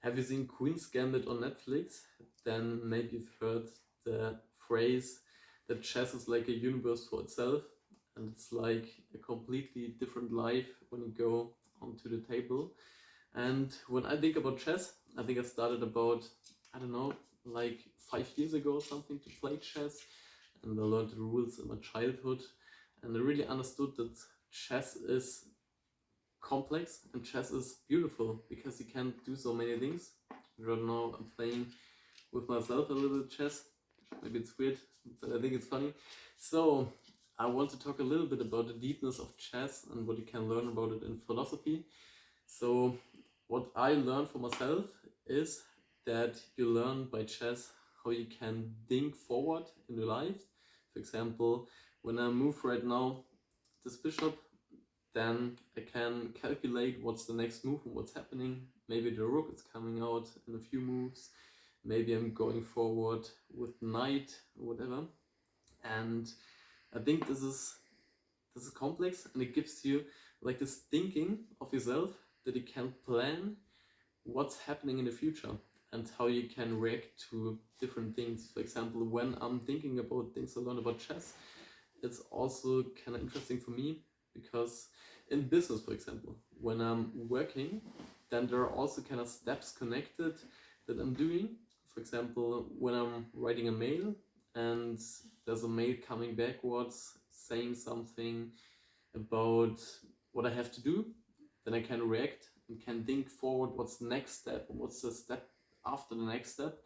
Have you seen Queen's Gambit on Netflix? Then maybe you've heard the phrase that chess is like a universe for itself, and it's like a completely different life when you go onto the table. And when I think about chess, I think I started about, I don't know, like 5 years ago or something to play chess, and I learned the rules in my childhood, and I really understood that chess is complex and chess is beautiful because you can do so many things. Right now I'm playing with myself a little chess. Maybe it's weird, but I think it's funny. So I want to talk a little bit about the deepness of chess and what you can learn about it in philosophy. So what I learned for myself is that you learn by chess how you can think forward in your life. For example, when I move right now this bishop, then I can calculate what's the next move and what's happening. Maybe the rook is coming out in a few moves. Maybe I'm going forward with knight or whatever. And I think this is complex, and it gives you like this thinking of yourself that you can plan what's happening in the future and how you can react to different things. For example, when I'm thinking about things I learned about chess, it's also kind of interesting for me because in business, for example, when I'm working, then there are also kind of steps connected that I'm doing. For example, when I'm writing a mail and there's a mail coming backwards saying something about what I have to do, then I can react and can think forward what's the next step and what's the step after the next step.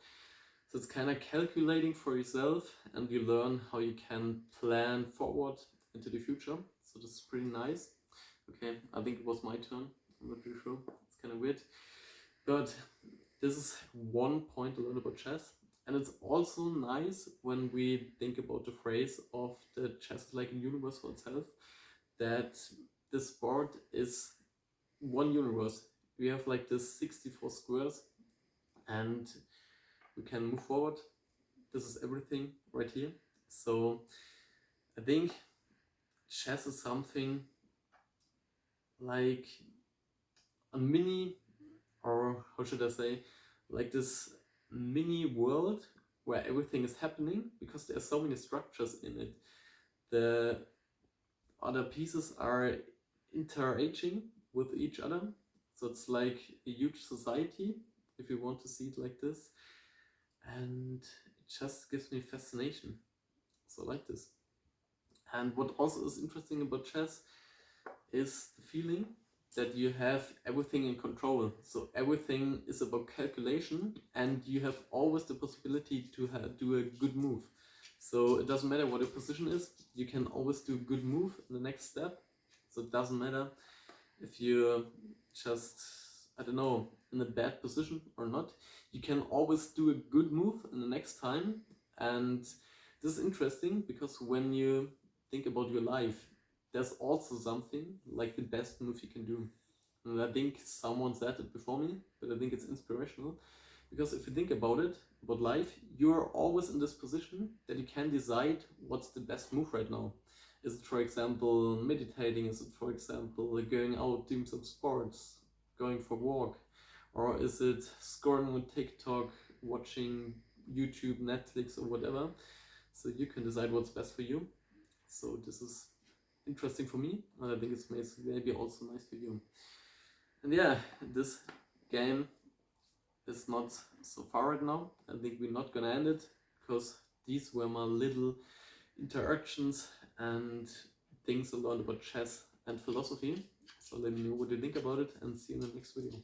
So it's kind of calculating for yourself, and you learn how you can plan forward into the future. So this is pretty nice. Okay, I think it was my turn. I'm not really sure. It's kind of weird. But this is one point to learn about chess. And it's also nice when we think about the phrase of the chess like a universe for itself, that this board is one universe. We have like this 64 squares, and we can move forward. This is everything right here. So I think chess is something like a mini, or how should I say, like this mini world where everything is happening, because there are so many structures in it. The other pieces are interaging with each other. So it's like a huge society, if you want to see it like this. And it just gives me fascination. So I like this. And what also is interesting about chess is the feeling that you have everything in control. So everything is about calculation, and you have always the possibility to do a good move. So it doesn't matter what your position is, you can always do a good move in the next step. So it doesn't matter if you're just, I don't know, in a bad position or not. You can always do a good move in the next time. And this is interesting because when you think about your life, there's also something like the best move you can do. And I think someone said it before me, but I think it's inspirational. Because if you think about it, about life, you're always in this position that you can decide what's the best move right now. Is it, for example, meditating? Is it, for example, going out, doing some sports, going for a walk? Or is it scrolling on TikTok, watching YouTube, Netflix, or whatever? So you can decide what's best for you. So this is interesting for me, and I think it's maybe also nice for you. And yeah, this game is not so far right now. I think we're not gonna end it, because these were my little interactions and things I learned about chess and philosophy. So let me know what you think about it, and see you in the next video.